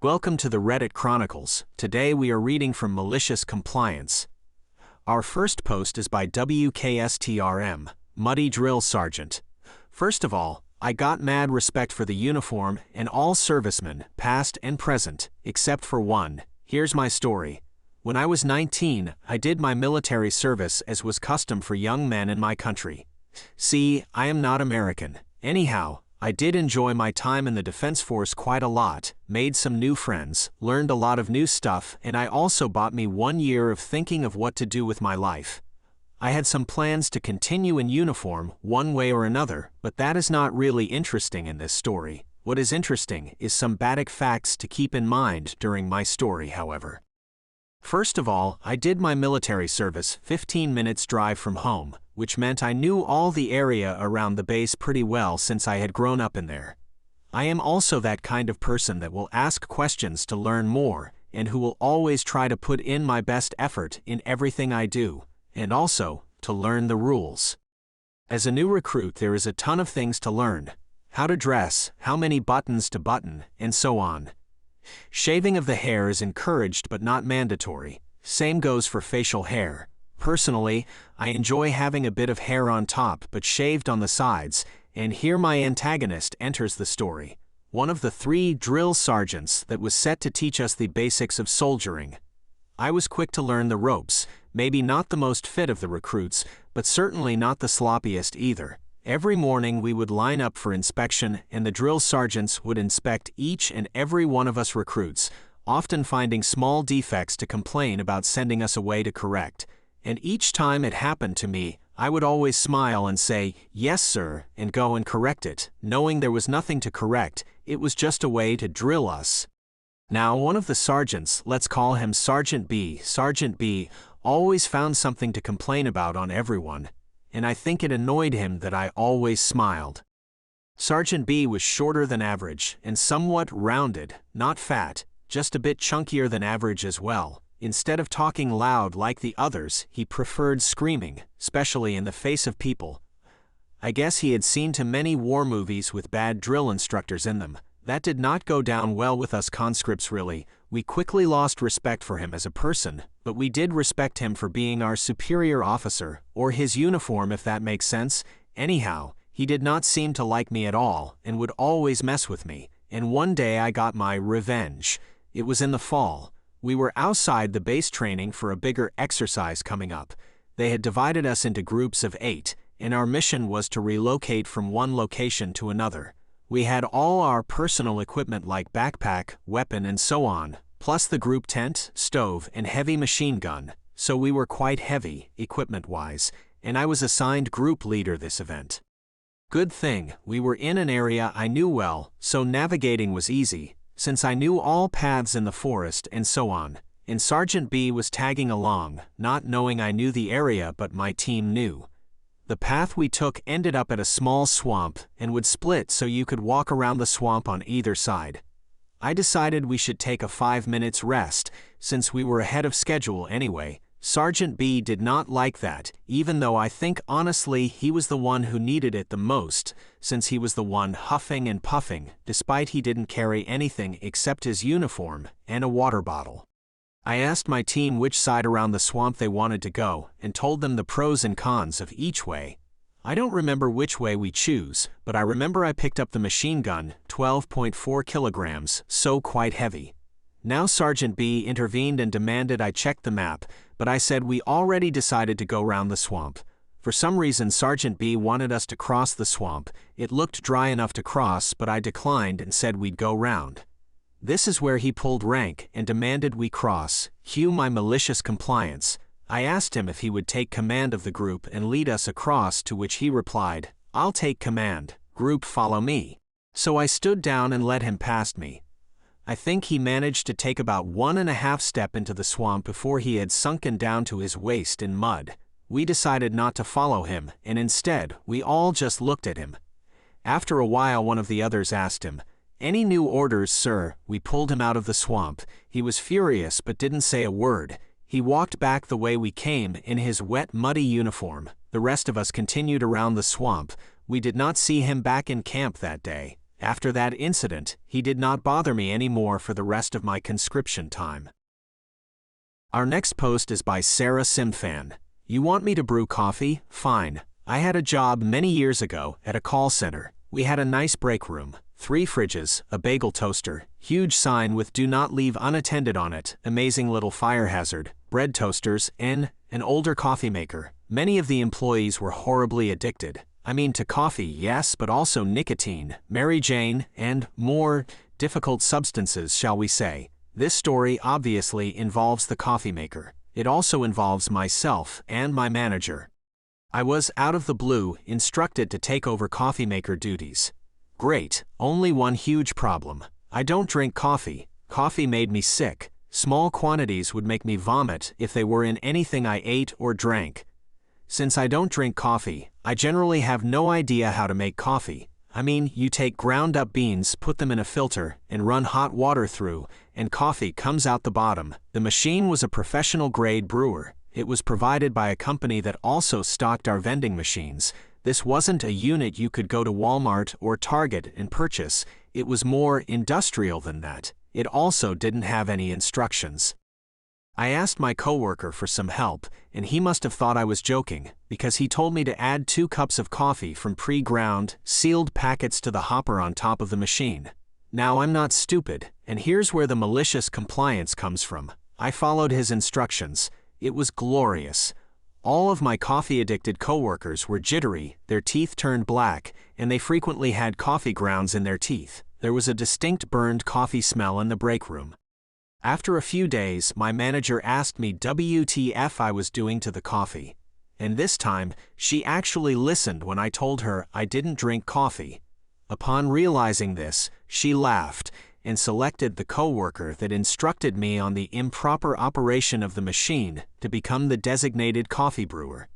Welcome to the Reddit Chronicles. Today we are reading from Malicious Compliance. Our first post is by WKSTRM, Muddy Drill Sergeant. First of all, I got mad respect for the uniform and all servicemen, past and present, except for one. Here's my story. When I was 19, I did my military service as was custom for young men in my country. See, I am not American. Anyhow, I did enjoy my time in the Defense Force quite a lot, made some new friends, learned a lot of new stuff, and I also bought me 1 year of thinking of what to do with my life. I had some plans to continue in uniform one way or another, but that is not really interesting in this story. What is interesting is some basic facts to keep in mind during my story, however. First of all, I did my military service 15 minutes drive from home, which meant I knew all the area around the base pretty well since I had grown up in there. I am also that kind of person that will ask questions to learn more, and who will always try to put in my best effort in everything I do, and also to learn the rules. As a new recruit, there is a ton of things to learn: how to dress, how many buttons to button, and so on. Shaving of the hair is encouraged but not mandatory. Same goes for facial hair. Personally, I enjoy having a bit of hair on top but shaved on the sides, and here my antagonist enters the story. One of the 3 drill sergeants that was set to teach us the basics of soldiering. I was quick to learn the ropes, maybe not the most fit of the recruits, but certainly not the sloppiest either. Every morning we would line up for inspection, and the drill sergeants would inspect each and every one of us recruits, often finding small defects to complain about sending us away to correct. And each time it happened to me, I would always smile and say, "Yes, sir," and go and correct it, knowing there was nothing to correct. It was just a way to drill us. Now, one of the sergeants, let's call him Sergeant B, always found something to complain about on everyone, and I think it annoyed him that I always smiled. Sergeant B was shorter than average and somewhat rounded, not fat, just a bit chunkier than average as well. Instead of talking loud like the others, he preferred screaming, especially in the face of people. I guess he had seen too many war movies with bad drill instructors in them. That did not go down well with us conscripts really. We quickly lost respect for him as a person, but we did respect him for being our superior officer, or his uniform if that makes sense. Anyhow, he did not seem to like me at all, and would always mess with me, and one day I got my revenge. It was in the fall. We were outside the base training for a bigger exercise coming up. They had divided us into groups of 8, and our mission was to relocate from one location to another. We had all our personal equipment like backpack, weapon, and so on, plus the group tent, stove, and heavy machine gun, so we were quite heavy, equipment-wise, and I was assigned group leader this event. Good thing, we were in an area I knew well, so navigating was easy, since I knew all paths in the forest and so on, and Sergeant B was tagging along, not knowing I knew the area but my team knew. The path we took ended up at a small swamp and would split so you could walk around the swamp on either side. I decided we should take a 5 minutes rest, since we were ahead of schedule anyway. Sergeant B did not like that, even though I think honestly he was the one who needed it the most, since he was the one huffing and puffing, despite he didn't carry anything except his uniform and a water bottle. I asked my team which side around the swamp they wanted to go, and told them the pros and cons of each way. I don't remember which way we choose, but I remember I picked up the machine gun, 12.4 kilograms, so quite heavy. Now Sergeant B intervened and demanded I check the map, but I said we already decided to go round the swamp. For some reason Sergeant B wanted us to cross the swamp. It looked dry enough to cross, but I declined and said we'd go round. This is where he pulled rank and demanded we cross. Cue my malicious compliance. I asked him if he would take command of the group and lead us across, to which he replied, "I'll take command. Group, follow me." So I stood down and let him past me. I think he managed to take about 1.5 steps into the swamp before he had sunken down to his waist in mud. We decided not to follow him, and instead, we all just looked at him. After a while one of the others asked him, "Any new orders, sir?" We pulled him out of the swamp. He was furious but didn't say a word. He walked back the way we came in his wet, muddy uniform. The rest of us continued around the swamp. We did not see him back in camp that day. After that incident, he did not bother me anymore for the rest of my conscription time. Our next post is by Sarah Simfan. You want me to brew coffee? Fine. I had a job many years ago at a call center. We had a nice break room, 3 fridges, a bagel toaster, huge sign with "Do not leave unattended" on it, amazing little fire hazard, bread toasters, and an older coffee maker. Many of the employees were horribly addicted. I mean to coffee, yes, but also nicotine, Mary Jane, and more difficult substances, shall we say. This story obviously involves the coffee maker. It also involves myself and my manager. I was, out of the blue, instructed to take over coffee maker duties. Great, only one huge problem. I don't drink coffee. Coffee made me sick. Small quantities would make me vomit if they were in anything I ate or drank. Since I don't drink coffee, I generally have no idea how to make coffee. I mean, you take ground up beans, put them in a filter, and run hot water through, and coffee comes out the bottom. The machine was a professional grade brewer. It was provided by a company that also stocked our vending machines. This wasn't a unit you could go to Walmart or Target and purchase. It was more industrial than that. It also didn't have any instructions. I asked my coworker for some help, and he must have thought I was joking, because he told me to add 2 cups of coffee from pre-ground, sealed packets to the hopper on top of the machine. Now I'm not stupid, and here's where the malicious compliance comes from. I followed his instructions. It was glorious. All of my coffee-addicted coworkers were jittery, their teeth turned black, and they frequently had coffee grounds in their teeth. There was a distinct burned coffee smell in the break room. After a few days, my manager asked me WTF I was doing to the coffee. And this time, she actually listened when I told her I didn't drink coffee. Upon realizing this, she laughed and selected the coworker that instructed me on the improper operation of the machine to become the designated coffee brewer.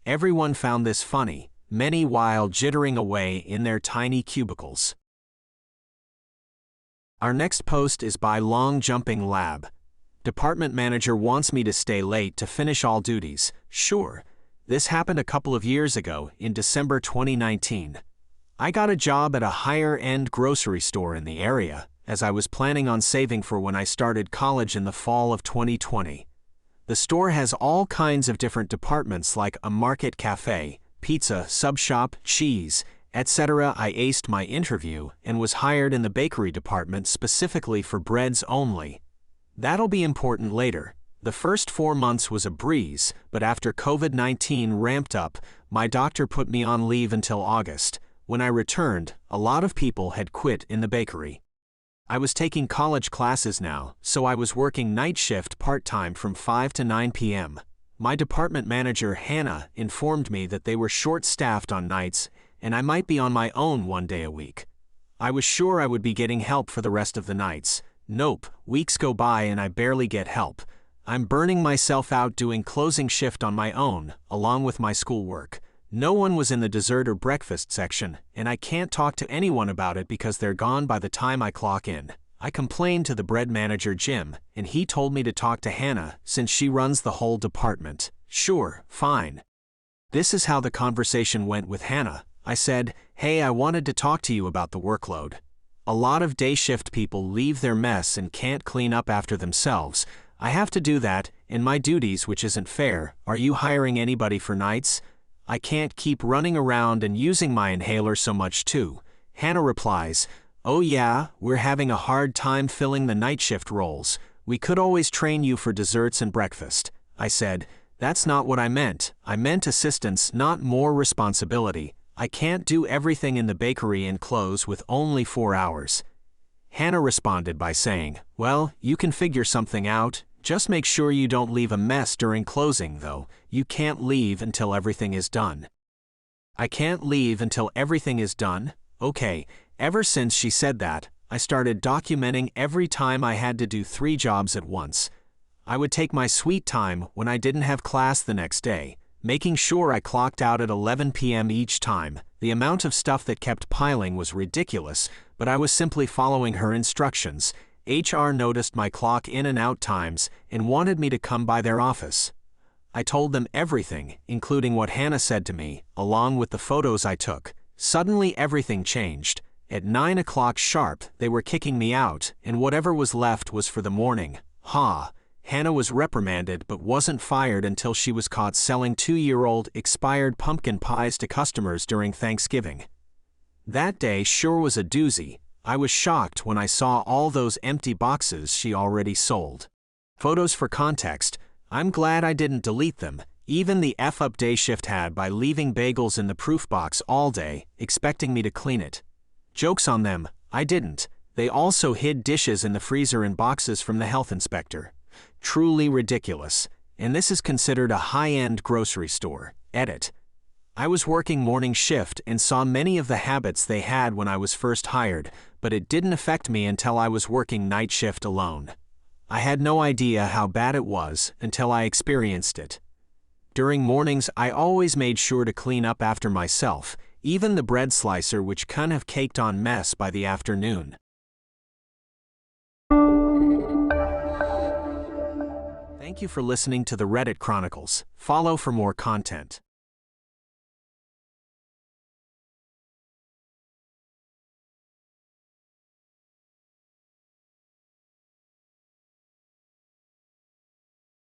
Everyone found this funny, many while jittering away in their tiny cubicles. Our next post is by Long Jumping Lab. Department manager wants me to stay late to finish all duties. Sure. This happened a couple of years ago, in December 2019. I got a job at a higher-end grocery store in the area, as I was planning on saving for when I started college in the fall of 2020. The store has all kinds of different departments like a market cafe, pizza, sub shop, cheese, etc. I aced my interview and was hired in the bakery department specifically for breads only. That'll be important later. The first 4 months was a breeze, but after COVID-19 ramped up, my doctor put me on leave until August. When I returned, a lot of people had quit in the bakery. I was taking college classes now, so I was working night shift part-time from 5 to 9 p.m. My department manager, Hannah, informed me that they were short-staffed on nights and I might be on my own 1 day a week. I was sure I would be getting help for the rest of the nights. Nope, weeks go by and I barely get help. I'm burning myself out doing closing shift on my own, along with my schoolwork. No one was in the dessert or breakfast section, and I can't talk to anyone about it because they're gone by the time I clock in. I complained to the bread manager, Jim, and he told me to talk to Hannah since she runs the whole department. Sure, fine. This is how the conversation went with Hannah. I said, "Hey, I wanted to talk to you about the workload. A lot of day shift people leave their mess and can't clean up after themselves. I have to do that, and my duties, which isn't fair. Are you hiring anybody for nights? I can't keep running around and using my inhaler so much too." Hannah replies, "Oh yeah, we're having a hard time filling the night shift roles. We could always train you for desserts and breakfast." I said, "That's not what I meant. I meant assistance, not more responsibility. I can't do everything in the bakery and close with only 4 hours." Hannah responded by saying, "Well, you can figure something out. Just make sure you don't leave a mess during closing, though. You can't leave until everything is done." I can't leave until everything is done? Okay. Ever since she said that, I started documenting every time I had to do 3 jobs at once. I would take my sweet time when I didn't have class the next day, making sure I clocked out at 11 p.m. each time. The amount of stuff that kept piling was ridiculous, but I was simply following her instructions. HR noticed my clock in and out times and wanted me to come by their office. I told them everything, including what Hannah said to me, along with the photos I took. Suddenly everything changed. At 9 o'clock sharp, they were kicking me out, and whatever was left was for the morning. Hannah was reprimanded but wasn't fired until she was caught selling 2-year-old expired pumpkin pies to customers during Thanksgiving. That day sure was a doozy. I was shocked when I saw all those empty boxes she already sold. Photos for context. I'm glad I didn't delete them. Even the F-up day shift had by leaving bagels in the proof box all day, expecting me to clean it. Joke's on them, I didn't. They also hid dishes in the freezer in boxes from the health inspector. Truly ridiculous. And this is considered a high-end grocery store. Edit. I was working morning shift and saw many of the habits they had when I was first hired, but it didn't affect me until I was working night shift alone. I had no idea how bad it was until I experienced it. During mornings, I always made sure to clean up after myself, even the bread slicer, which kind of caked on mess by the afternoon. Thank you for listening to the Reddit Chronicles. Follow for more content.